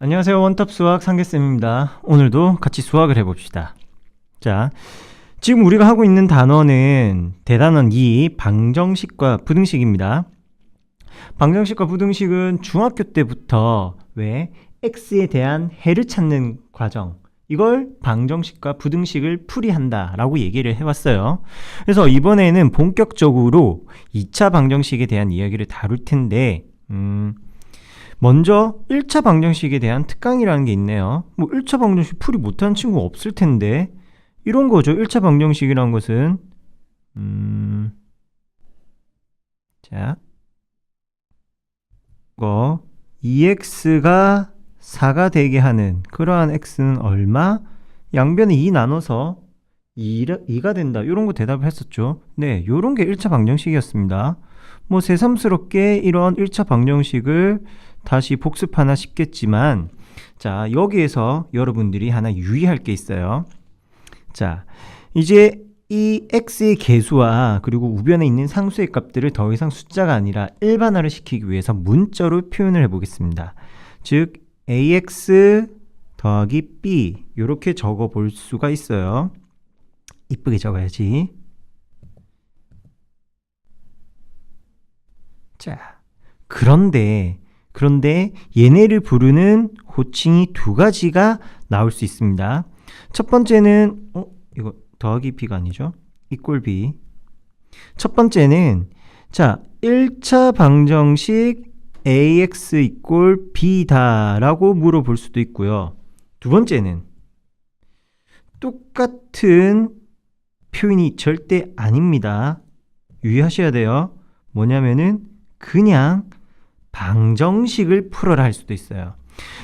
안녕하세요. 원탑 수학 상계쌤입니다. 오늘도 같이 수학을 해봅시다. 자, 지금 우리가 하고 있는 단원은 대단원 2 방정식과 부등식입니다. 방정식과 부등식은 중학교 때부터 왜 x에 대한 해를 찾는 과정, 이걸 방정식과 부등식을 풀이한다 라고 얘기를 해왔어요. 그래서 이번에는 본격적으로 2차 방정식에 대한 이야기를 다룰 텐데 먼저 1차 방정식에 대한 특강이라는 게 있네요. 1차 방정식 풀이 못하는 친구가 없을 텐데 이런 거죠. 1차 방정식이라는 것은 자, 이거 2x가 4가 되게 하는 그러한 x는 얼마? 양변에 2 나눠서 2가 된다. 이런 거 대답을 했었죠. 네, 이런 게 1차 방정식이었습니다. 새삼스럽게 이런 1차 방정식을 다시 복습하나 싶겠지만, 자, 여기에서 여러분들이 하나 유의할 게 있어요. 자, 이제 이 x의 개수와 그리고 우변에 있는 상수의 값들을 더 이상 숫자가 아니라 일반화를 시키기 위해서 문자로 표현을 해보겠습니다. 즉 ax 더하기 b 이렇게 적어 볼 수가 있어요. 이쁘게 적어야지. 자, 그런데 얘네를 부르는 호칭이 두 가지가 나올 수 있습니다. 첫 번째는 이거 더하기 b가 아니죠? 이꼴 b. 첫 번째는 자, 1차 방정식 ax 이꼴 b다 라고 물어볼 수도 있고요. 두 번째는 똑같은 표현이 절대 아닙니다. 유의하셔야 돼요. 뭐냐면은 그냥 방정식을 풀어라 할 수도 있어요.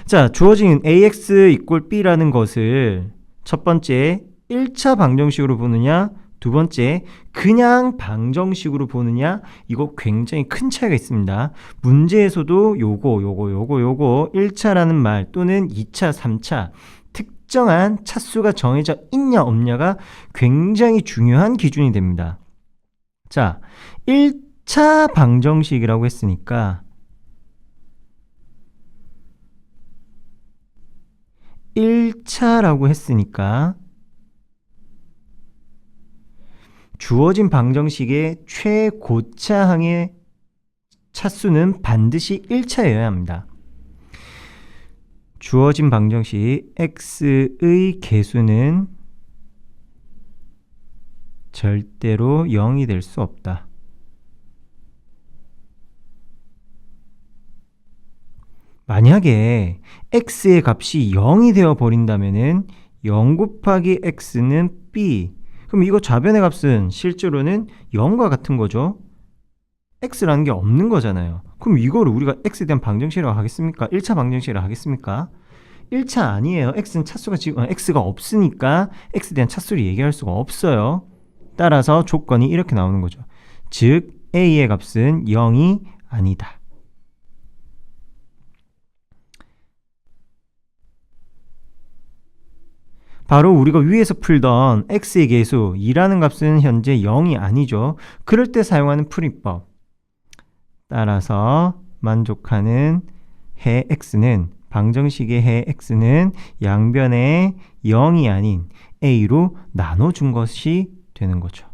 자, 주어진 ax 이꼴 b라는 것을 첫 번째 1차 방정식으로 보느냐, 두 번째 그냥 방정식으로 보느냐, 이거 굉장히 큰 차이가 있습니다. 문제에서도 요거 1차라는 말 또는 2차, 3차 특정한 차수가 정해져 있냐 없냐가 굉장히 중요한 기준이 됩니다. 자, 1차 방정식이라고 했으니까 1차라고 했으니까 주어진 방정식의 최고차항의 차수는 반드시 1차여야 합니다. 주어진 방정식 x의 개수는 절대로 0이 될 수 없다. 만약에 x의 값이 0이 되어 버린다면은 0 곱하기 x는 b. 그럼 이거 좌변의 값은 실제로는 0과 같은 거죠. x라는 게 없는 거잖아요. 그럼 이거를 우리가 x에 대한 방정식이라고 하겠습니까? 1차 방정식이라고 하겠습니까? 1차 아니에요. x는 차수가 지금 x가 없으니까 x에 대한 차수를 얘기할 수가 없어요. 따라서 조건이 이렇게 나오는 거죠. 즉 a의 값은 0이 아니다. 바로 우리가 위에서 풀던 x의 개수 2라는 값은 현재 0이 아니죠. 그럴 때 사용하는 풀이법. 따라서 만족하는 해 x는, 방정식의 해 x는 양변에 0이 아닌 a로 나눠준 것이 되는 거죠.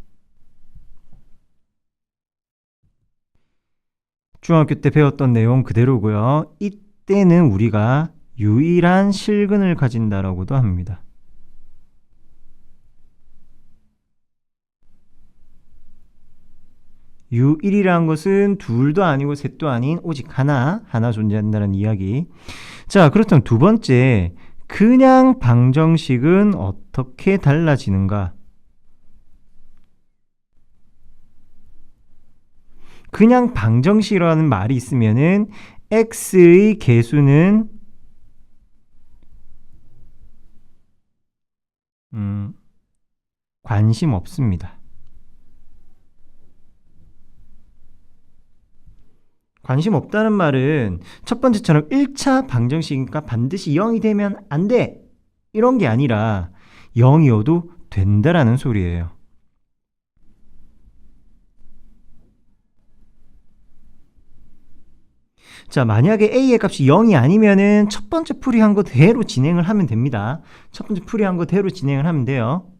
중학교 때 배웠던 내용 그대로고요. 이때는 우리가 유일한 실근을 가진다라고도 합니다. U1이라는 것은 둘도 아니고 셋도 아닌 오직 하나 존재한다는 이야기. 자, 그렇다면 두 번째, 그냥 방정식은 어떻게 달라지는가? 그냥 방정식이라는 말이 있으면은 x의 개수는 관심 없습니다. 관심 없다는 말은 첫 번째처럼 1차 방정식이니까 반드시 0이 되면 안 돼! 이런 게 아니라 0이어도 된다라는 소리예요. 자, 만약에 a의 값이 0이 아니면은 첫 번째 풀이한 거 그대로 진행을 하면 됩니다. 첫 번째 풀이한 거 그대로 진행을 하면 돼요.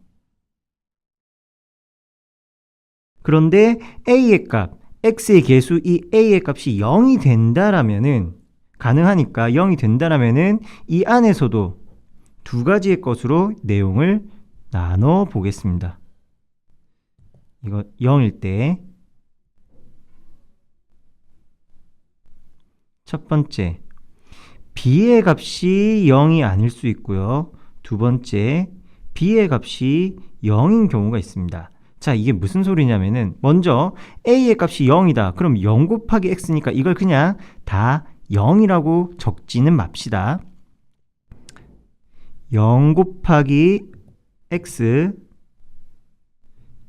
그런데 a의 값, x의 계수 이 a의 값이 0이 된다라면은 가능하니까 0이 된다라면은 이 안에서도 두 가지의 것으로 내용을 나눠 보겠습니다. 이거 0일 때 첫 번째, b의 값이 0이 아닐 수 있고요. 두 번째, b의 값이 0인 경우가 있습니다. 자, 이게 무슨 소리냐면은 먼저 a의 값이 0이다. 그럼 0 곱하기 x니까 이걸 그냥 다 0이라고 적지는 맙시다. 0 곱하기 x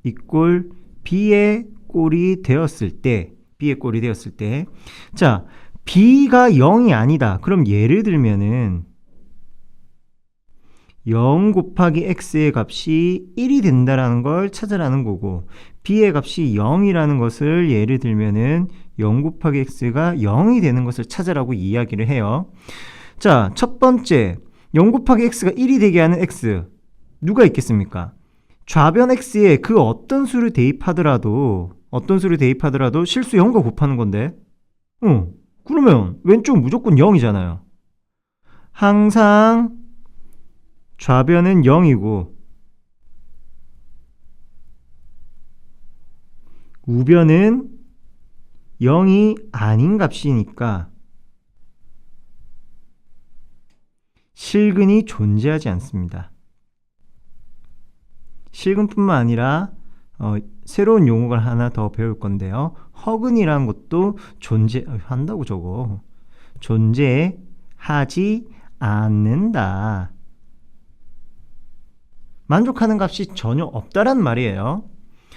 이꼴 b의 꼴이 되었을 때 자, b가 0이 아니다. 그럼 예를 들면은 0 곱하기 x의 값이 1이 된다라는 걸 찾으라는 거고 b의 값이 0이라는 것을 예를 들면은 0 곱하기 x가 0이 되는 것을 찾으라고 이야기를 해요. 자, 첫 번째 0 곱하기 x가 1이 되게 하는 x 누가 있겠습니까? 좌변 x에 그 어떤 수를 대입하더라도 실수 0과 곱하는 건데 그러면 왼쪽은 무조건 0이잖아요. 항상 좌변은 0이고 우변은 0이 아닌 값이니까 실근이 존재하지 않습니다. 실근뿐만 아니라 새로운 용어를 하나 더 배울 건데요. 허근이라는 것도 존재하지 않는다. 만족하는 값이 전혀 없다란 말이에요.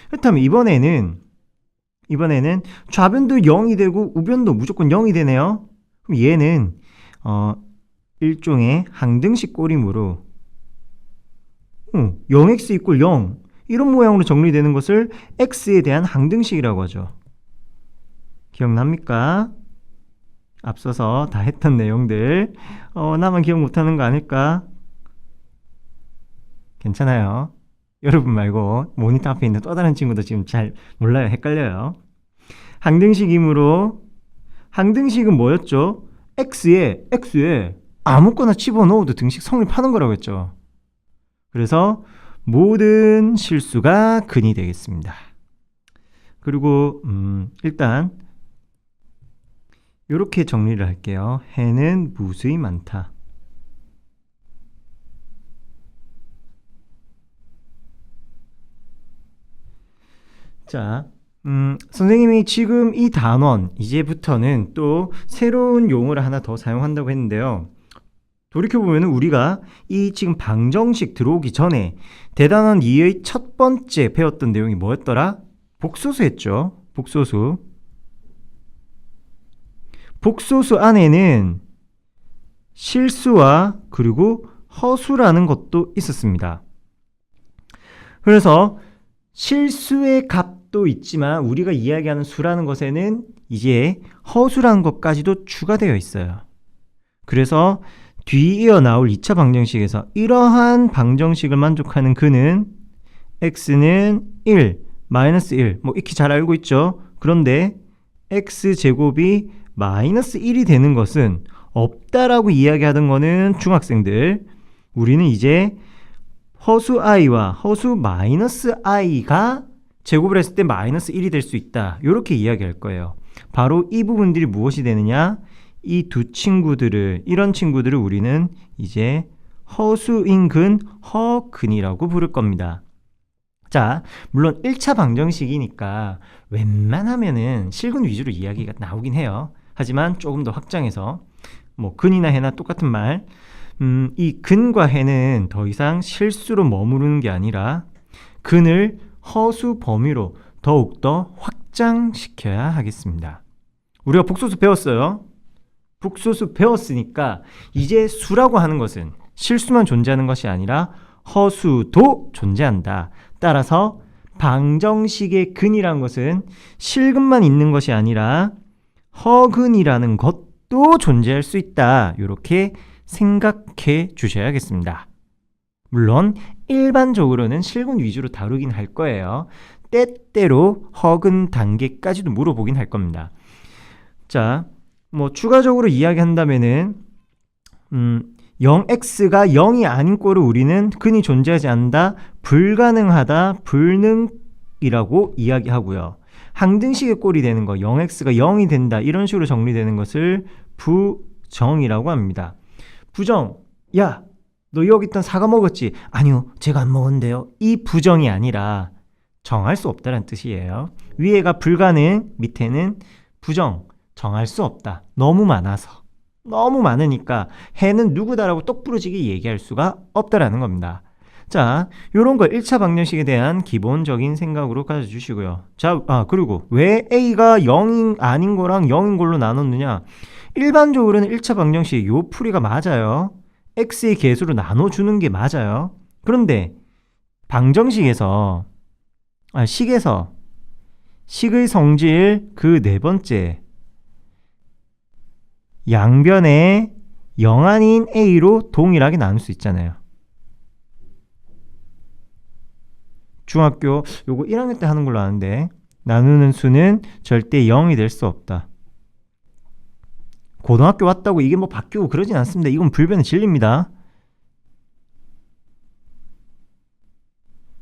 그렇다면 이번에는 좌변도 0이 되고 우변도 무조건 0이 되네요. 그럼 얘는 일종의 항등식 꼴이므로 0x 이꼴 0 이런 모양으로 정리되는 것을 x에 대한 항등식이라고 하죠. 기억납니까? 앞서서 다 했던 내용들 나만 기억 못하는 거 아닐까? 괜찮아요. 여러분 말고 모니터 앞에 있는 또 다른 친구도 지금 잘 몰라요. 헷갈려요. 항등식이므로 항등식은 뭐였죠? x에 아무거나 집어넣어도 등식 성립하는 거라고 했죠. 그래서 모든 실수가 근이 되겠습니다. 그리고 일단 이렇게 정리를 할게요. 해는 무수히 많다. 자, 선생님이 지금 이 단원 이제부터는 또 새로운 용어를 하나 더 사용한다고 했는데요. 돌이켜보면 우리가 이 지금 방정식 들어오기 전에 대단원 2의 첫 번째 배웠던 내용이 뭐였더라? 복소수 했죠. 복소수 안에는 실수와 그리고 허수라는 것도 있었습니다. 그래서 실수의 값도 있지만 우리가 이야기하는 수라는 것에는 이제 허수라는 것까지도 추가되어 있어요. 그래서 뒤이어 나올 2차 방정식에서 이러한 방정식을 만족하는 근은 x는 1, 마이너스 1 익히 잘 알고 있죠. 그런데 x제곱이 마이너스 1이 되는 것은 없다라고 이야기하던 거는 중학생들, 우리는 이제 허수 i와 허수 마이너스 i가 제곱을 했을 때 마이너스 1이 될 수 있다. 이렇게 이야기할 거예요. 바로 이 부분들이 무엇이 되느냐? 이 두 친구들을, 이런 친구들을 우리는 이제 허수인 근, 허근이라고 부를 겁니다. 자, 물론 1차 방정식이니까 웬만하면은 실근 위주로 이야기가 나오긴 해요. 하지만 조금 더 확장해서 근이나 해나 똑같은 말, 이 근과 해는 더 이상 실수로 머무르는 게 아니라 근을 허수 범위로 더욱더 확장시켜야 하겠습니다. 우리가 복소수 배웠어요. 복소수 배웠으니까 이제 수라고 하는 것은 실수만 존재하는 것이 아니라 허수도 존재한다. 따라서 방정식의 근이라는 것은 실근만 있는 것이 아니라 허근이라는 것도 존재할 수 있다. 이렇게 생각해 주셔야겠습니다. 물론 일반적으로는 실근 위주로 다루긴 할 거예요. 때때로 허근 단계까지도 물어보긴 할 겁니다. 자, 뭐 추가적으로 이야기한다면은 0x가 0이 아닌 꼴을 우리는 근이 존재하지 않는다, 불가능하다, 불능이라고 이야기하고요. 항등식의 꼴이 되는 거, 0x가 0이 된다, 이런 식으로 정리되는 것을 부정이라고 합니다. 부정, 야, 너 여기 있던 사과 먹었지? 아니요, 제가 안 먹었는데요. 이 부정이 아니라 정할 수 없다는 뜻이에요. 위에가 불가능, 밑에는 부정, 정할 수 없다. 너무 많아서. 너무 많으니까 해는 누구다라고 똑부러지게 얘기할 수가 없다라는 겁니다. 자, 요런 걸 1차 방정식에 대한 기본적인 생각으로 가져주시고요. 자, 그리고 왜 A가 0인 아닌 거랑 0인 걸로 나눴느냐? 일반적으로는 1차 방정식 요 풀이가 맞아요. X의 개수로 나눠주는 게 맞아요. 그런데 방정식에서 식의 성질 그 네 번째, 양변에 0 아닌 A로 동일하게 나눌 수 있잖아요. 중학교 요거 1학년 때 하는 걸로 아는데, 나누는 수는 절대 0이 될 수 없다. 고등학교 왔다고 이게 뭐 바뀌고 그러진 않습니다. 이건 불변의 진리입니다.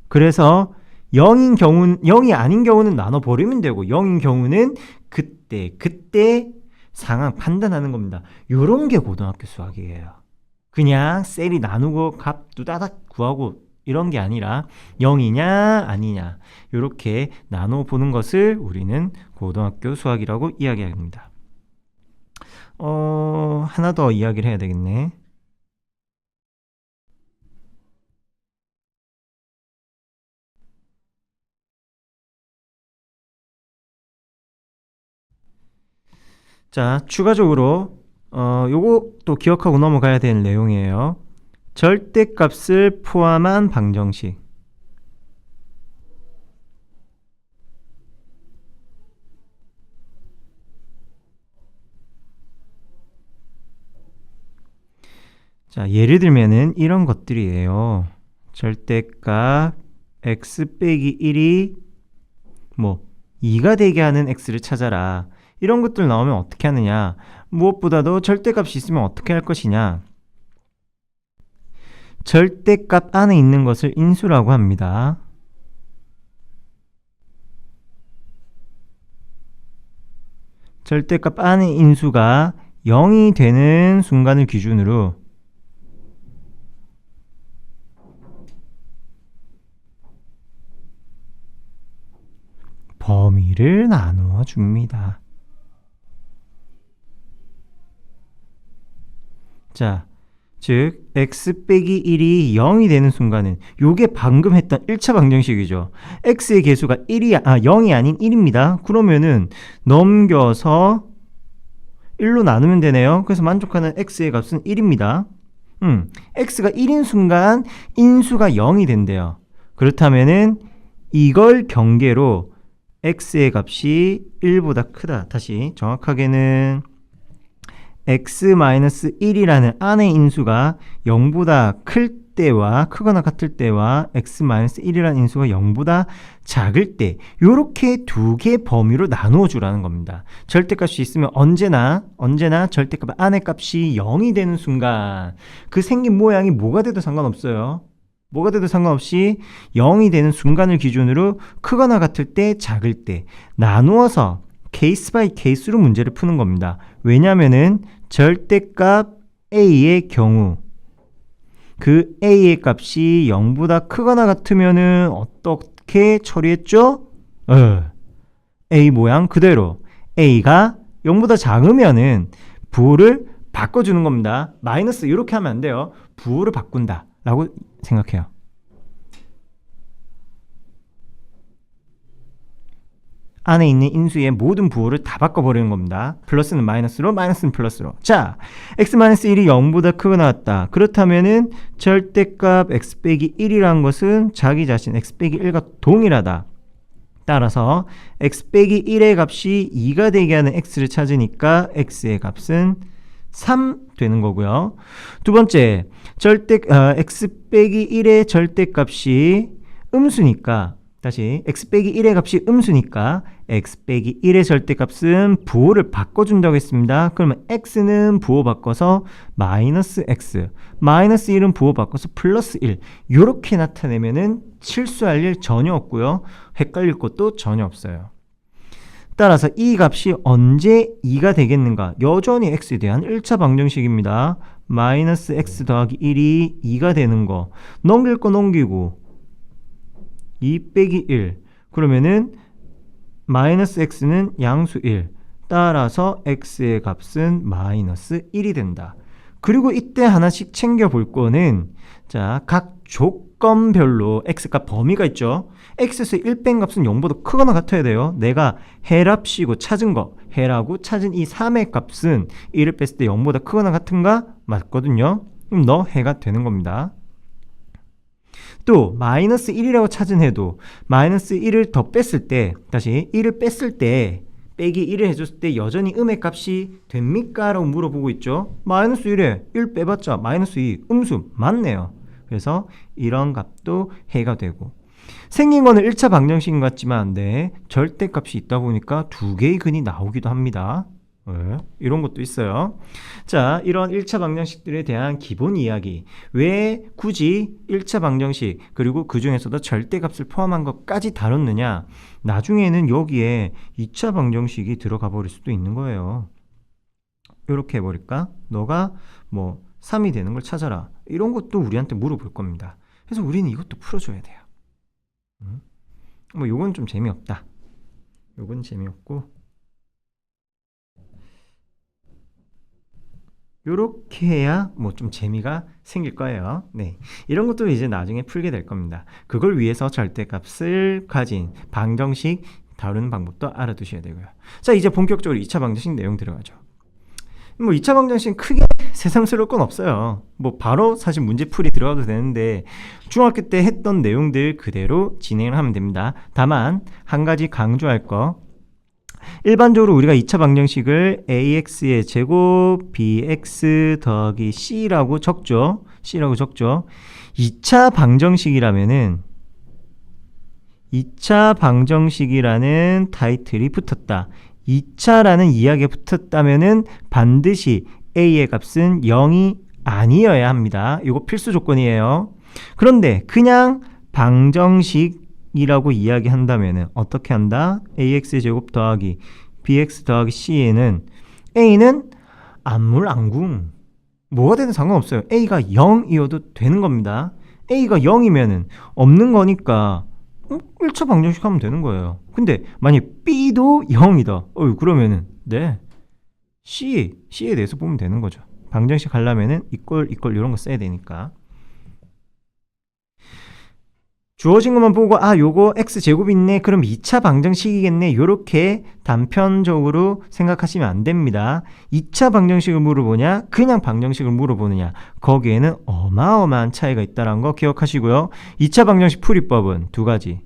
그래서 0이 아닌 경우는 나눠버리면 되고, 0인 경우는 그때 상황 판단하는 겁니다. 요런 게 고등학교 수학이에요. 그냥 셀이 나누고 값 두다닥 구하고 이런 게 아니라 0이냐 아니냐 요렇게 나눠보는 것을 우리는 고등학교 수학이라고 이야기합니다. 하나 더 이야기를 해야 되겠네. 자, 추가적으로 요것도 기억하고 넘어가야 되는 내용이에요. 절대값을 포함한 방정식. 자, 예를 들면은 이런 것들이에요. 절대값 x 빼기 1이 뭐 2가 되게 하는 x를 찾아라. 이런 것들 나오면 어떻게 하느냐? 무엇보다도 절대값이 있으면 어떻게 할 것이냐? 절대값 안에 있는 것을 인수라고 합니다. 절대값 안에 인수가 0이 되는 순간을 기준으로 범위를 나누어 줍니다. 자, 즉 x 빼기 1이 0이 되는 순간은 요게 방금 했던 1차 방정식이죠. x의 개수가 0이 아닌 1입니다. 그러면은 넘겨서 1로 나누면 되네요. 그래서 만족하는 x의 값은 1입니다. x가 1인 순간 인수가 0이 된대요. 그렇다면은 이걸 경계로 x의 값이 1보다 크다. 다시 정확하게는 x-1이라는 안의 인수가 0보다 클 때와 크거나 같을 때와 x-1이라는 인수가 0보다 작을 때 요렇게 두 개 범위로 나누어 주라는 겁니다. 절대값이 있으면 언제나 절대값 안의 값이 0이 되는 순간 그 생긴 모양이 뭐가 돼도 상관없어요. 뭐가 돼도 상관없이 0이 되는 순간을 기준으로 크거나 같을 때 작을 때 나누어서 케이스 바이 케이스로 문제를 푸는 겁니다. 왜냐면은 절대값 A의 경우 그 A의 값이 0보다 크거나 같으면은 어떻게 처리했죠? A 모양 그대로 A가 0보다 작으면은 부호를 바꿔주는 겁니다. 마이너스 이렇게 하면 안 돼요. 부호를 바꾼다 라고 생각해요. 안에 있는 인수의 모든 부호를 다 바꿔버리는 겁니다. 플러스는 마이너스로, 마이너스는 플러스로. 자, x-1이 0보다 크거나 같다. 그렇다면은 절대값 x 빼기 1이라는 것은 자기 자신 x 빼기 1과 동일하다. 따라서 x 빼기 1의 값이 2가 되게 하는 x를 찾으니까 x의 값은 3 되는 거고요. 두 번째, x 빼기 1의 절대값이 음수니까 다시 x 빼기 1의 값이 음수니까 x 빼기 1의 절대값은 부호를 바꿔준다고 했습니다. 그러면 x는 부호 바꿔서 마이너스 x, 마이너스 1은 부호 바꿔서 플러스 1 이렇게 나타내면은 실수할 일 전혀 없고요. 헷갈릴 것도 전혀 없어요. 따라서 이 값이 언제 2가 되겠는가? 여전히 x에 대한 1차 방정식입니다. 마이너스 x 더하기 1이 2가 되는 거 넘길 거 넘기고 2 빼기 1 그러면은 마이너스 x는 양수 1 따라서 x의 값은 마이너스 1이 된다. 그리고 이때 하나씩 챙겨볼 거는 자, 각 조건별로 x값 범위가 있죠. x에서 1 뺀 값은 0보다 크거나 같아야 돼요. 내가 해랍시고 찾은 거 해라고 찾은 이 3의 값은 1을 뺐을 때 0보다 크거나 같은가? 맞거든요. 그럼 너 해가 되는 겁니다. 또 마이너스 1이라고 찾은 해도 마이너스 1을 더 뺐을 때 다시 1을 뺐을 때 빼기 1을 해줬을 때 여전히 음의 값이 됩니까? 라고 물어보고 있죠. 마이너스 1에 1 빼봤자 마이너스 2 음수 맞네요. 그래서 이런 값도 해가 되고 생긴 거는 1차 방정식인 것 같지만 네, 절대값이 있다 보니까 두 개의 근이 나오기도 합니다. 네, 이런 것도 있어요. 자, 이런 1차 방정식들에 대한 기본 이야기. 왜 굳이 1차 방정식 그리고 그 중에서도 절대값을 포함한 것까지 다뤘느냐? 나중에는 여기에 2차 방정식이 들어가 버릴 수도 있는 거예요. 이렇게 해버릴까? 너가 뭐 3이 되는 걸 찾아라. 이런 것도 우리한테 물어볼 겁니다. 그래서 우리는 이것도 풀어줘야 돼요. 뭐 요건 좀 재미없다. 요건 재미없고 요렇게 해야 뭐 좀 재미가 생길 거예요. 네, 이런 것도 이제 나중에 풀게 될 겁니다. 그걸 위해서 절대값을 가진 방정식 다루는 방법도 알아두셔야 되고요. 자, 이제 본격적으로 2차 방정식 내용 들어가죠. 뭐 2차 방정식은 크게 새삼스러울 건 없어요. 뭐 바로 사실 문제풀이 들어가도 되는데 중학교 때 했던 내용들 그대로 진행을 하면 됩니다. 다만 한 가지 강조할 거, 일반적으로 우리가 2차 방정식을 ax의 제곱 bx 더하기 c라고 적죠. c라고 적죠. 2차 방정식이라면은 2차 방정식이라는 타이틀이 붙었다. 2차라는 이야기가 붙었다면은 반드시 a의 값은 0이 아니어야 합니다. 이거 필수 조건이에요. 그런데 그냥 방정식이라고 이야기한다면은 어떻게 한다? ax의 제곱 더하기 bx 더하기 c에는 a는 안물안궁 뭐가 되든 상관없어요. a가 0이어도 되는 겁니다. a가 0이면은 없는 거니까 1차 방정식 하면 되는 거예요. 근데 만약 b도 0이다. 그러면은 네, c에 대해서 보면 되는 거죠. 방정식 하려면은 이꼴 이런 거 써야 되니까. 주어진 것만 보고 요거 x제곱이 있네. 그럼 2차 방정식이겠네. 요렇게 단편적으로 생각하시면 안 됩니다. 2차 방정식을 물어보냐 그냥 방정식을 물어보느냐 거기에는 어마어마한 차이가 있다는 거 기억하시고요. 2차 방정식 풀이법은 두 가지.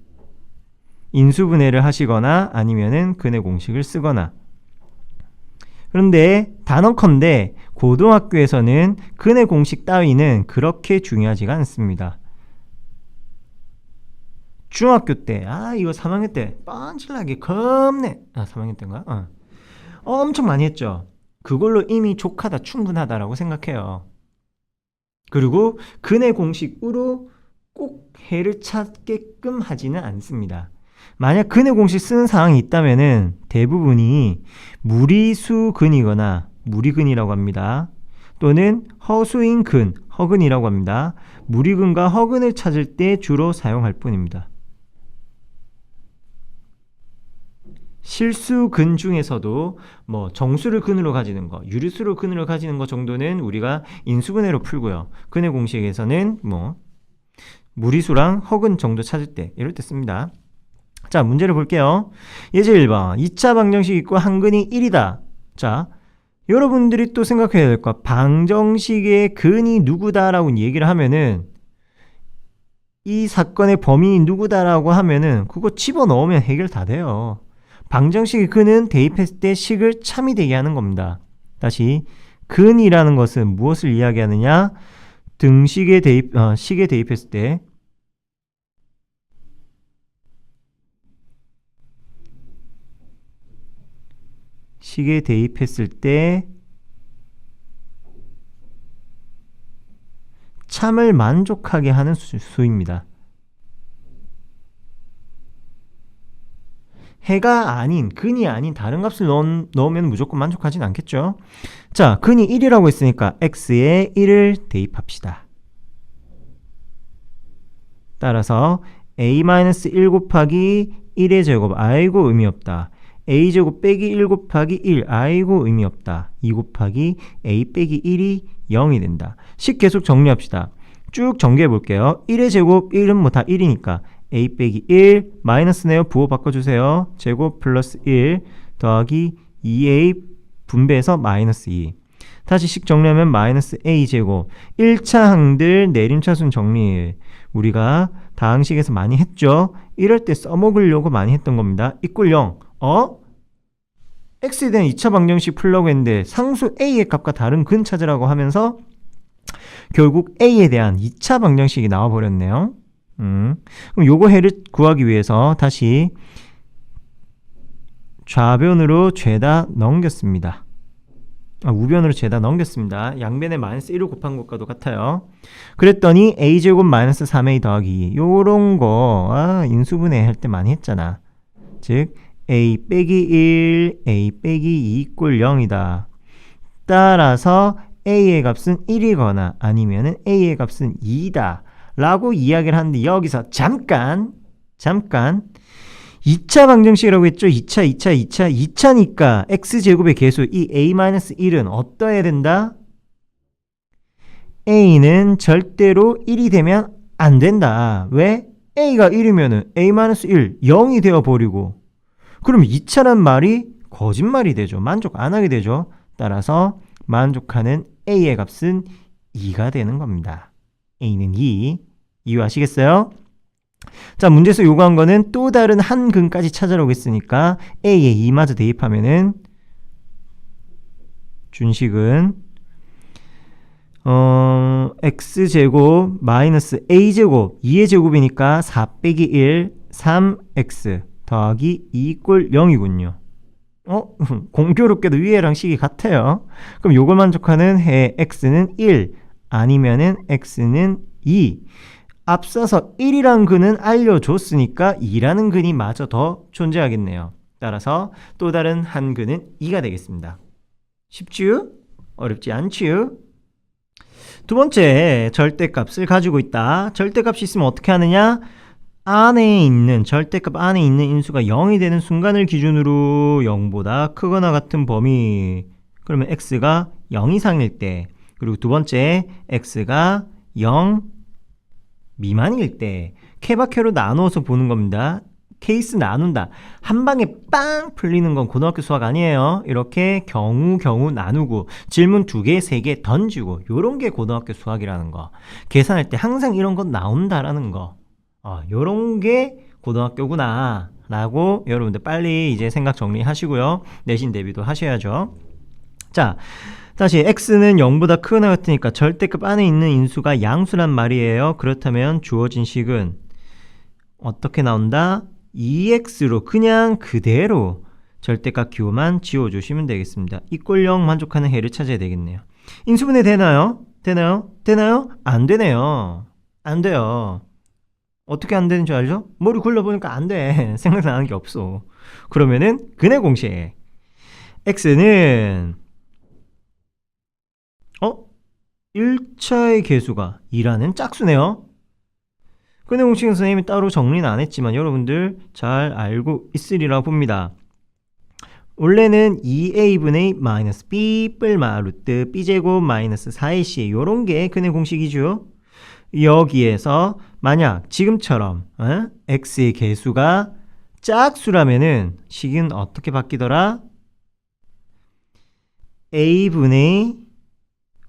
인수분해를 하시거나 아니면은 근해 공식을 쓰거나. 그런데 단언컨대 고등학교에서는 근해 공식 따위는 그렇게 중요하지가 않습니다. 중학교 때, 이거 3학년 때 뻔질나게 겁내. 3학년 때인가? 엄청 많이 했죠. 그걸로 이미 족하다, 충분하다라고 생각해요. 그리고 근해 공식으로 꼭 해를 찾게끔 하지는 않습니다. 만약 근해 공식 쓰는 상황이 있다면은 대부분이 무리수근이거나 무리근이라고 합니다. 또는 허수인 근, 허근이라고 합니다. 무리근과 허근을 찾을 때 주로 사용할 뿐입니다. 실수근 중에서도 뭐 정수를 근으로 가지는 거, 유리수를 근으로 가지는 거 정도는 우리가 인수분해로 풀고요. 근해 공식에서는 뭐 무리수랑 허근 정도 찾을 때 이럴 때 씁니다. 자, 문제를 볼게요. 예제 1번 2차 방정식 있고 한근이 1이다. 자, 여러분들이 또 생각해야 될 거, 방정식의 근이 누구다라고 얘기를 하면은 이 사건의 범인이 누구다라고 하면은 그거 집어넣으면 해결 다 돼요. 방정식의 근은 대입했을 때 식을 참이 되게 하는 겁니다. 다시 근이라는 것은 무엇을 이야기하느냐? 등식에 식에 대입했을 때 식에 대입했을 때 참을 만족하게 하는 수입니다. 해가 아닌, 근이 아닌 다른 값을 넣으면 무조건 만족하진 않겠죠. 자, 근이 1이라고 했으니까 x에 1을 대입합시다. 따라서 a-1 곱하기 1의 제곱, 아이고 의미 없다. a제곱 빼기 1 곱하기 1, 아이고 의미 없다. 2 곱하기 a 빼기 1이 0이 된다. 식 계속 정리합시다. 쭉 전개해 볼게요. 1의 제곱, 1은 뭐 다 1이니까 a 빼기 1 마이너스네요. 부호 바꿔주세요. 제곱 플러스 1 더하기 2a 분배해서 마이너스 2. 다시 식 정리하면 마이너스 a 제곱. 1차 항들 내림차순 정리. 우리가 다항식에서 많이 했죠. 이럴 때 써먹으려고 많이 했던 겁니다. 이꼴 0. x에 대한 2차 방정식 풀려고 했는데 상수 a의 값과 다른 근 찾으라고 하면서 결국 a에 대한 2차 방정식이 나와버렸네요. 그럼 요거 해를 구하기 위해서 다시 좌변으로 죄다 넘겼습니다. 우변으로 죄다 넘겼습니다. 양변에 마이너스 1을 곱한 것과도 같아요. 그랬더니 a제곱 마이너스 3a 더하기 2 요런 거 인수분해 할 때 많이 했잖아. 즉 a 빼기 1, a 빼기 2 이꼴 0이다. 따라서 a의 값은 1이거나 아니면 아의 값은 2다 라고 이야기를 하는데 여기서 잠깐 2차 방정식이라고 했죠. 2차니까 x제곱의 개수 이 a-1은 어떠해야 된다? a는 절대로 1이 되면 안 된다. 왜? a가 1이면 a-1 0이 되어버리고 그럼 2차란 말이 거짓말이 되죠. 만족 안 하게 되죠. 따라서 만족하는 a의 값은 2가 되는 겁니다. a는 2. 이해하시겠어요? 자, 문제에서 요구한 거는 또 다른 한 근까지 찾으라고 했으니까 a에 2마저 대입하면은 준식은 x제곱 마이너스 a제곱 2의 제곱이니까 4 빼기 1 3x 더하기 2 이꼴 0이군요. 공교롭게도 위에랑 식이 같아요. 그럼 요걸 만족하는 해 x는 1 아니면은 x는 2. 앞서서 1이란 근은 알려줬으니까 2라는 근이 마저 더 존재하겠네요. 따라서 또 다른 한 근은 2가 되겠습니다. 쉽지요? 어렵지 않지요? 두 번째, 절대값을 가지고 있다. 절대값이 있으면 어떻게 하느냐? 절대값 안에 있는 인수가 0이 되는 순간을 기준으로 0보다 크거나 같은 범위. 그러면 x가 0 이상일 때, 그리고 두 번째, x가 0 미만일 때 케바케로 나누어서 보는 겁니다. 케이스 나눈다. 한 방에 빵 풀리는 건 고등학교 수학 아니에요. 이렇게 경우 나누고 질문 2개, 3개 던지고 요런 게 고등학교 수학이라는 거. 계산할 때 항상 이런 건 나온다라는 거. 요런 게 고등학교구나 라고 여러분들 빨리 이제 생각 정리하시고요. 내신 대비도 하셔야죠. 자, 다시 x는 0보다 크거나 같으니까 절대값 안에 있는 인수가 양수란 말이에요. 그렇다면 주어진 식은 어떻게 나온다? 2x로 그냥 그대로 절대값 기호만 지워주시면 되겠습니다. 이꼴 0 만족하는 해를 찾아야 되겠네요. 인수분해 되나요? 안 되네요. 안 돼요. 어떻게 안 되는 줄 알죠? 머리 굴려보니까 안 돼. 생각나는 게 없어. 그러면은 근의 공식 x는 1차의 개수가 2라는 짝수네요. 근의 공식은 선생님이 따로 정리는 안 했지만 여러분들 잘 알고 있으리라 봅니다. 원래는 2a분의 마이너스 b 뿔마 루트 b제곱 마이너스 4ac 요런 게 근의 공식이죠. 여기에서 만약 지금처럼 x의 개수가 짝수라면은 식은 어떻게 바뀌더라? a분의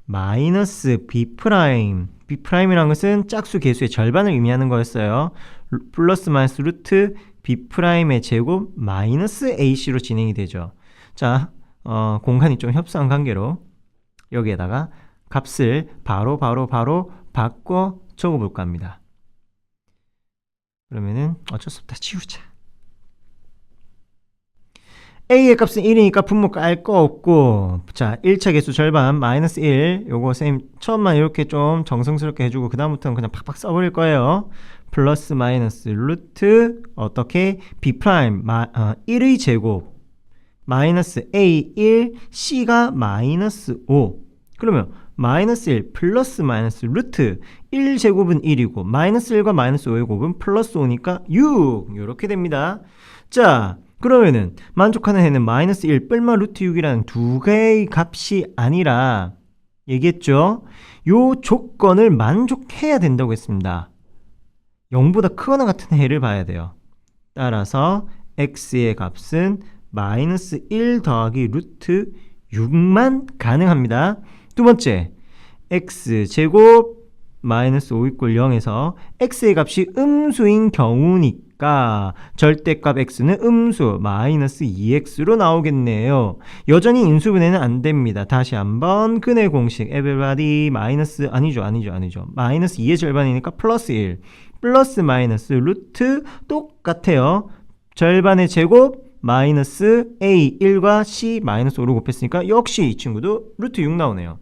마이너스 b 프라임 B'이라는 것은 짝수 개수의 절반을 의미하는 거였어요. 플러스 마이너스 루트 B'의 제곱 마이너스 AC로 진행이 되죠. 자, 공간이 좀 협소한 관계로 여기에다가 값을 바로 바꿔 적어볼까 합니다. 그러면은 어쩔 수 없다. 치우자. A의 값은 1이니까 분모 깔 거 없고, 자, 1차 개수 절반 마이너스 1, 요거 쌤 처음만 이렇게 좀 정성스럽게 해주고 그 다음부터는 그냥 팍팍 써버릴 거예요. 플러스 마이너스 루트 어떻게 B' 1의 제곱 마이너스 A1 C가 마이너스 5. 그러면 마이너스 1 플러스 마이너스 루트 1제곱은 1이고 마이너스 1과 마이너스 5의 곱은 플러스 5니까 6 이렇게 됩니다. 자, 그러면은 만족하는 해는 마이너스 1 뿔마 루트 6이라는 두 개의 값이 아니라 얘기했죠. 요 조건을 만족해야 된다고 했습니다. 0보다 크거나 같은 해를 봐야 돼요. 따라서 x의 값은 마이너스 1 더하기 루트 6만 가능합니다. 두 번째, x제곱 마이너스 5 이꼴 0에서 x의 값이 음수인 경우니까 절대값 x는 음수 마이너스 2x로 나오겠네요. 여전히 인수분해는 안 됩니다. 다시 한번 근의 공식 everybody 마이너스 아니죠. 마이너스 2의 절반이니까 플러스 1 플러스 마이너스 루트 똑같아요. 절반의 제곱 마이너스 a 1과 c 마이너스 5를 곱했으니까 역시 이 친구도 루트 6 나오네요.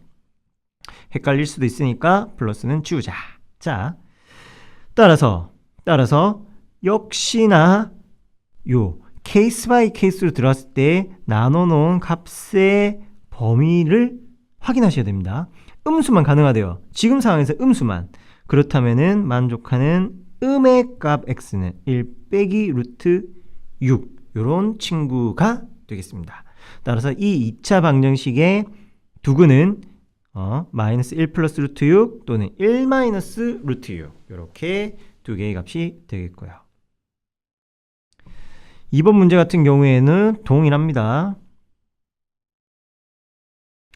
헷갈릴 수도 있으니까 플러스는 지우자. 자, 따라서 역시나 요 케이스 바이 케이스로 들어왔을 때 나눠놓은 값의 범위를 확인하셔야 됩니다. 음수만 가능하대요. 지금 상황에서 음수만. 그렇다면은 만족하는 음의 값 x는 1 빼기 루트 6 요런 친구가 되겠습니다. 따라서 이 2차 방정식의 두근은 마이너스 1 플러스 루트 6 또는 1 마이너스 루트 6 이렇게 두 개의 값이 되겠고요. 2번 문제 같은 경우에는 동일합니다.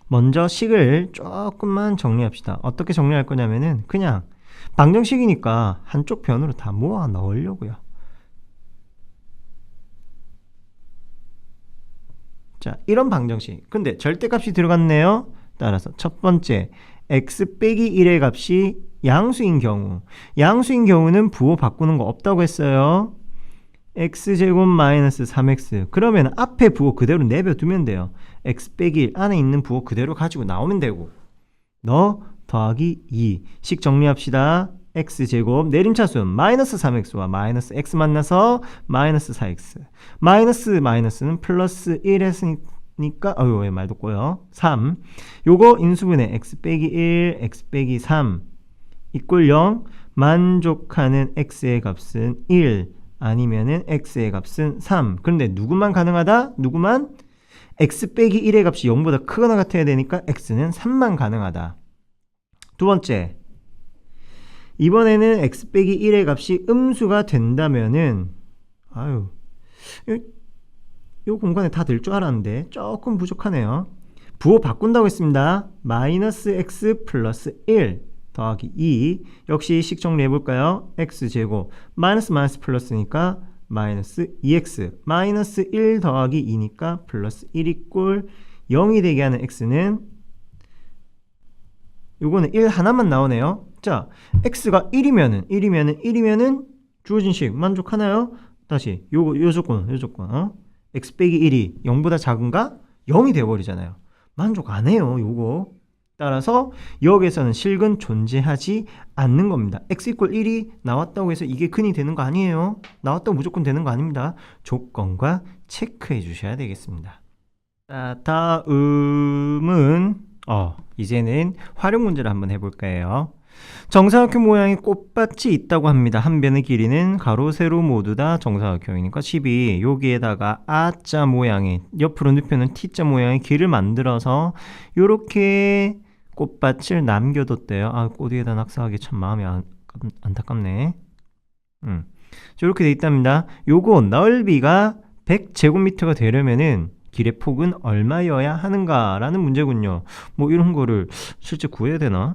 먼저 식을 조금만 정리합시다. 어떻게 정리할 거냐면은 그냥 방정식이니까 한쪽 변으로 다 모아 넣으려고요. 자, 이런 방정식. 근데 절대값이 들어갔네요. 따라서 첫 번째 x 빼기 1의 값이 양수인 경우는 부호 바꾸는 거 없다고 했어요. x제곱 마이너스 3x. 그러면 앞에 부호 그대로 내버두면 돼요. x 빼기 1 안에 있는 부호 그대로 가지고 나오면 되고 너 더하기 2. 식 정리합시다. x제곱 내림차순 마이너스 3x와 마이너스 x 만나서 마이너스 4x. 마이너스는 플러스 1 했으니까 왜 말도 꼬여. 3. 요거 인수분해 x 빼기 1 x 빼기 3 이꼴 0. 만족하는 x의 값은 1 아니면은 x의 값은 3. 그런데 누구만 가능하다? 누구만? x 빼기 1의 값이 0보다 크거나 같아야 되니까 x는 3만 가능하다. 두 번째, 이번에는 x 빼기 1의 값이 음수가 된다면은 요 공간에 다 들 줄 알았는데 조금 부족하네요. 부호 바꾼다고 했습니다. 마이너스 x 플러스 1 더하기 2. 역시 식 정리해볼까요? x제곱 마이너스 플러스니까 마이너스 2x 마이너스 1 더하기 2니까 플러스 1 이꼴 0이 되게 하는 x는 요거는 1 하나만 나오네요. 자, x가 1이면은 주어진 식 만족하나요? 다시 요 조건 x 빼기 1이 0보다 작은가? 0이 되어버리잖아요. 만족 안 해요. 요거 따라서 여기에서는 실근 존재하지 않는 겁니다. x 이퀄 1이 나왔다고 해서 이게 근이 되는 거 아니에요. 나왔다고 무조건 되는 거 아닙니다. 조건과 체크해 주셔야 되겠습니다. 자, 다음은 이제는 활용 문제를 한번 해볼 거예요. 정사각형 모양의 꽃밭이 있다고 합니다. 한 변의 길이는 가로 세로 모두 다 정사각형이니까 12. 여기에다가 A자 모양의 옆으로 눕혀놓은 T자 모양의 길을 만들어서 이렇게 꽃밭을 남겨뒀대요. 꽃 위에다 낙서하기 참 마음이 안타깝네. 이렇게 돼 있답니다. 요거 넓이가 100제곱미터가 되려면은 길의 폭은 얼마여야 하는가 라는 문제군요. 뭐 이런 거를 실제 구해야 되나?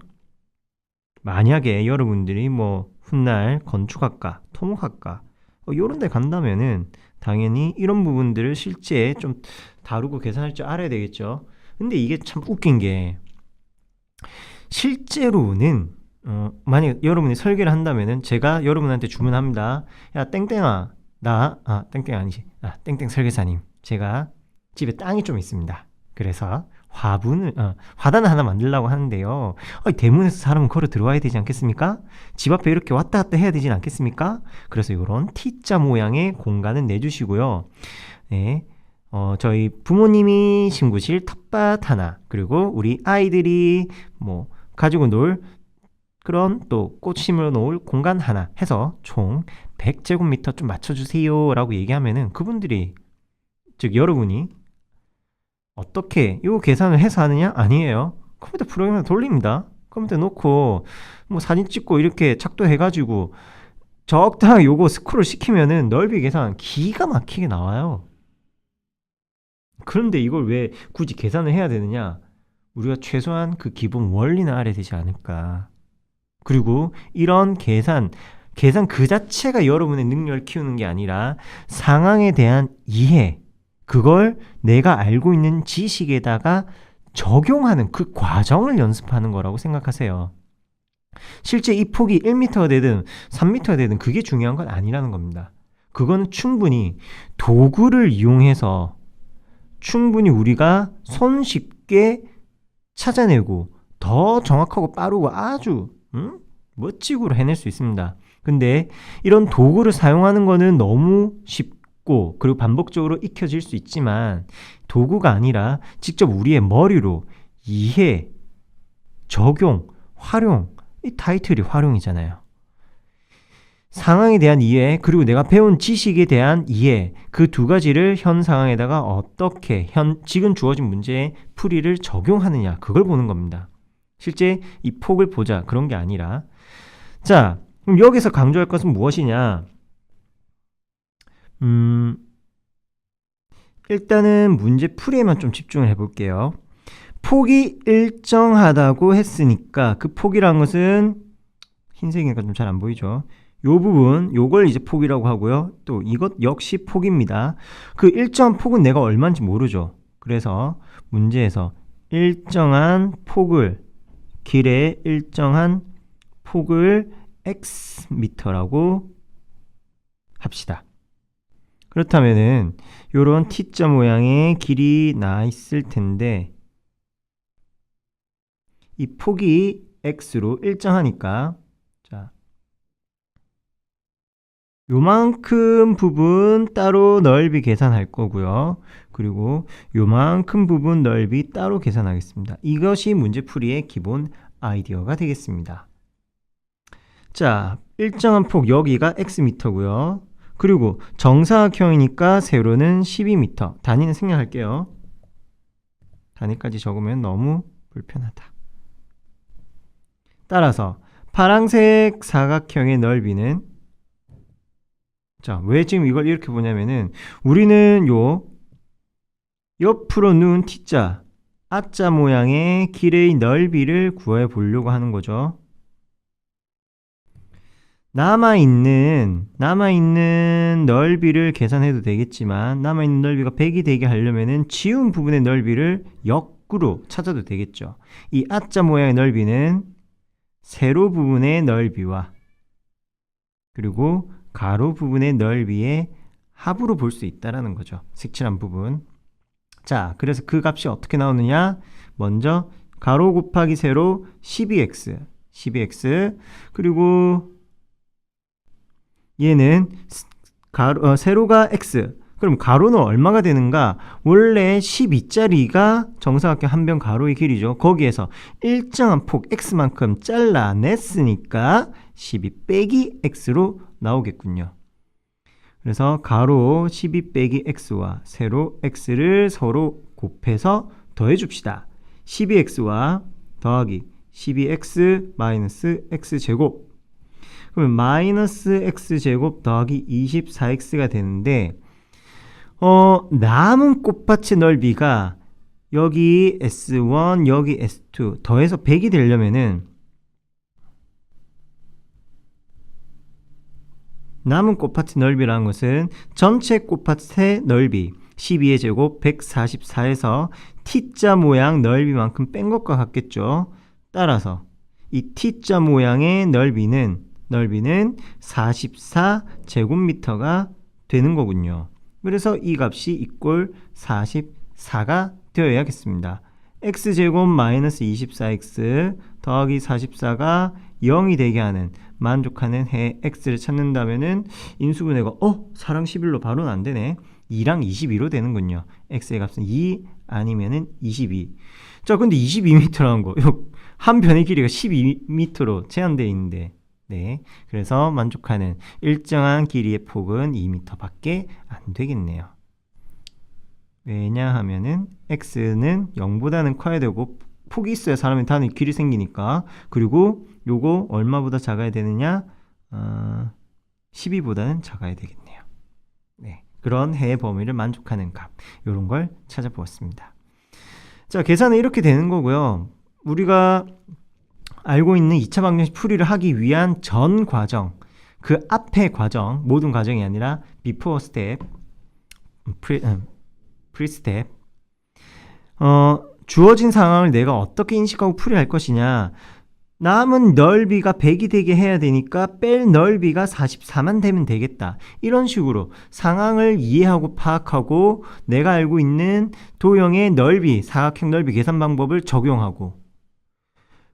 만약에 여러분들이 뭐 훗날 건축학과, 토목학과 요런 데 간다면은 당연히 이런 부분들을 실제 좀 다루고 계산할 줄 알아야 되겠죠. 근데 이게 참 웃긴 게 실제로는 만약 여러분이 설계를 한다면은 제가 여러분한테 주문합니다. 야 땡땡아 땡땡 아니지 땡땡 설계사님, 제가 집에 땅이 좀 있습니다. 그래서 화단을 하나 만들려고 하는데요. 대문에서 사람은 걸어 들어와야 되지 않겠습니까? 집 앞에 이렇게 왔다 갔다 해야 되지 않겠습니까? 그래서 이런 T자 모양의 공간을 내주시고요. 네, 저희 부모님이 신구실 텃밭 하나, 그리고 우리 아이들이 뭐 가지고 놀 그런 또 꽃 심어 놓을 공간 하나 해서 총 100제곱미터 좀 맞춰주세요 라고 얘기하면은 그분들이, 즉 여러분이 어떻게 이 계산을 해서 하느냐? 아니에요. 컴퓨터 프로그램을 돌립니다. 컴퓨터 놓고 뭐 사진 찍고 이렇게 착도해가지고 적당히 요거 스크롤 시키면은 넓이 계산 기가 막히게 나와요. 그런데 이걸 왜 굳이 계산을 해야 되느냐? 우리가 최소한 그 기본 원리는 알아야 되지 않을까. 그리고 이런 계산 그 자체가 여러분의 능력을 키우는 게 아니라 상황에 대한 이해, 그걸 내가 알고 있는 지식에다가 적용하는 그 과정을 연습하는 거라고 생각하세요. 실제 이 폭이 1m가 되든 3m가 되든 그게 중요한 건 아니라는 겁니다. 그거는 충분히 도구를 이용해서 충분히 우리가 손쉽게 찾아내고 더 정확하고 빠르고 아주 멋지고 해낼 수 있습니다. 근데 이런 도구를 사용하는 거는 너무 쉽고 그리고 반복적으로 익혀질 수 있지만 도구가 아니라 직접 우리의 머리로 이해, 적용, 활용, 이 타이틀이 활용이잖아요. 상황에 대한 이해, 그리고 내가 배운 지식에 대한 이해, 그 두 가지를 현 상황에다가 어떻게 지금 주어진 문제에 풀이를 적용하느냐, 그걸 보는 겁니다. 실제 이 폭을 보자 그런 게 아니라. 자, 그럼 여기서 강조할 것은 무엇이냐? 일단은 문제 풀이에만 좀 집중을 해볼게요. 폭이 일정하다고 했으니까 그 폭이란 것은 흰색이니까 좀 잘 안 보이죠? 요 부분, 요걸 이제 폭이라고 하고요. 또 이것 역시 폭입니다. 그 일정한 폭은 내가 얼마인지 모르죠. 그래서 문제에서 일정한 폭을, 길의 일정한 폭을 x미터라고 합시다. 그렇다면은 요런 T자 모양의 길이 나 있을 텐데 이 폭이 x로 일정하니까, 자, 요만큼 부분 따로 넓이 계산할 거고요. 그리고 요만큼 부분 넓이 따로 계산하겠습니다. 이것이 문제풀이의 기본 아이디어가 되겠습니다. 자, 일정한 폭 여기가 x미터고요. 그리고 정사각형이니까 세로는 12m. 단위는 생략할게요. 단위까지 적으면 너무 불편하다. 따라서 파란색 사각형의 넓이는, 자, 왜 지금 이걸 이렇게 보냐면은 우리는 요 옆으로 누운 T자, A자 모양의 길의 넓이를 구해 보려고 하는 거죠. 남아있는 넓이를 계산해도 되겠지만 남아있는 넓이가 100이 되게 하려면은 지운 부분의 넓이를 역으로 찾아도 되겠죠. 이 A자 모양의 넓이는 세로 부분의 넓이와 그리고 가로 부분의 넓이의 합으로 볼 수 있다라는 거죠. 색칠한 부분. 자, 그래서 그 값이 어떻게 나오느냐? 먼저 가로 곱하기 세로 12x 그리고 얘는 세로가 x, 그럼 가로는 얼마가 되는가? 원래 12짜리가 정사각형 한 변 가로의 길이죠. 거기에서 일정한 폭 x만큼 잘라냈으니까 12 빼기 x로 나오겠군요. 그래서 가로 12 빼기 x와 세로 x를 서로 곱해서 더해 줍시다. 12x와 더하기 12x 마이너스 x제곱, 그러면 마이너스 x제곱 더하기 24x가 되는데 남은 꽃밭의 넓이가 여기 S1 여기 S2 더해서 100이 되려면은 남은 꽃파트 넓이라는 것은 전체 꽃파트의 넓이 12의 제곱 144에서 T자 모양 넓이만큼 뺀 것과 같겠죠. 따라서 이 T자 모양의 넓이는 44제곱미터가 되는 거군요. 그래서 이 값이 이꼴 44가 되어야겠습니다. x제곱 마이너스 24x 더하기 44가 0이 되게 하는 만족하는 해 x를 찾는다면은 인수분해가 4랑 11로 바로는 안 되네. 2랑 22로 되는군요. x의 값은 2 아니면은 22. 자, 근데 22m라는 거. 한 변의 길이가 12m로 제한되어 있는데. 네. 그래서 만족하는 일정한 길이의 폭은 2m 밖에 안 되겠네요. 왜냐하면은 x는 0보다는 커야 되고 폭이 있어야 사람이 다는 길이 생기니까. 그리고 요거 얼마보다 작아야 되느냐? 12보다는 작아야 되겠네요. 네. 그런 해의 범위를 만족하는 값. 요런 걸 찾아보았습니다. 자, 계산은 이렇게 되는 거고요. 우리가 알고 있는 2차 방정식 풀이를 하기 위한 전 과정, 그 앞의 과정, 모든 과정이 아니라 before step, pre-step, 주어진 상황을 내가 어떻게 인식하고 풀이할 것이냐. 남은 넓이가 100이 되게 해야 되니까 뺄 넓이가 44만 되면 되겠다. 이런 식으로 상황을 이해하고 파악하고 내가 알고 있는 도형의 넓이, 사각형 넓이 계산 방법을 적용하고,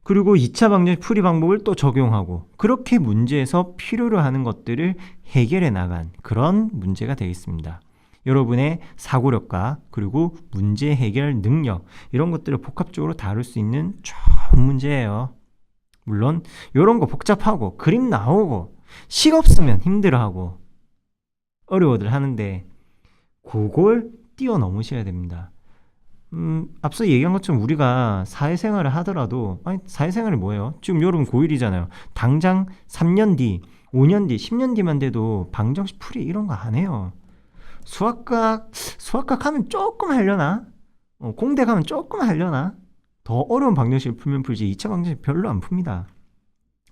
그리고 2차 방정식 풀이 방법을 또 적용하고, 그렇게 문제에서 필요로 하는 것들을 해결해 나간 그런 문제가 되겠습니다. 여러분의 사고력과 그리고 문제 해결 능력, 이런 것들을 복합적으로 다룰 수 있는 좋은 문제예요. 물론 이런 거 복잡하고 그림 나오고 식 없으면 힘들어하고 어려워들 하는데 그걸 뛰어넘으셔야 됩니다. 앞서 얘기한 것처럼 우리가 사회생활을 하더라도, 사회생활이 뭐예요? 지금 여러분 고1이잖아요. 당장 3년 뒤, 5년 뒤, 10년 뒤만 돼도 방정식 풀이 이런 거 안 해요. 수학학 하면 조금 하려나? 공대 가면 조금 하려나? 더 어려운 방정식을 풀면 풀지 2차 방정식 별로 안 풉니다.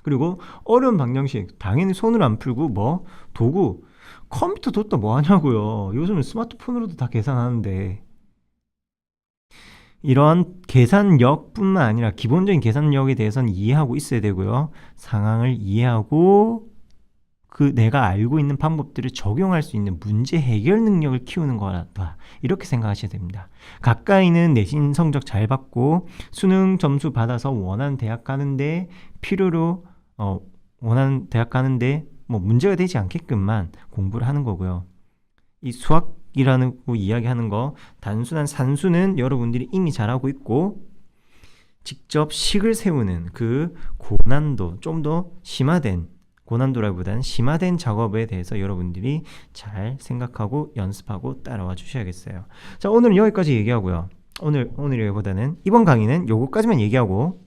그리고 어려운 방정식 당연히 손으로 안 풀고 도구, 컴퓨터 뒀다 뭐 하냐고요. 요즘은 스마트폰으로도 다 계산하는데. 이런 계산력뿐만 아니라 기본적인 계산력에 대해서는 이해하고 있어야 되고요. 상황을 이해하고 내가 알고 있는 방법들을 적용할 수 있는 문제 해결 능력을 키우는 거다. 이렇게 생각하셔야 됩니다. 가까이는 내신 성적 잘 받고 수능 점수 받아서 원하는 대학 가는데 필요로 원하는 대학 가는데 문제가 되지 않게끔만 공부를 하는 거고요. 이 수학이라는 거 이야기하는 거 단순한 산수는 여러분들이 이미 잘하고 있고, 직접 식을 세우는 그 고난도, 좀 더 심화된, 고난도라기보다는 심화된 작업에 대해서 여러분들이 잘 생각하고 연습하고 따라와 주셔야겠어요. 자, 오늘은 여기까지 얘기하고요. 오늘보다는 이번 강의는 요거까지만 얘기하고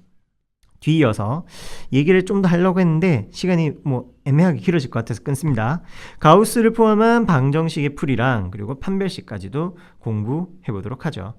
뒤이어서 얘기를 좀 더 하려고 했는데 시간이 애매하게 길어질 것 같아서 끊습니다. 가우스를 포함한 방정식의 풀이랑 그리고 판별식까지도 공부해 보도록 하죠.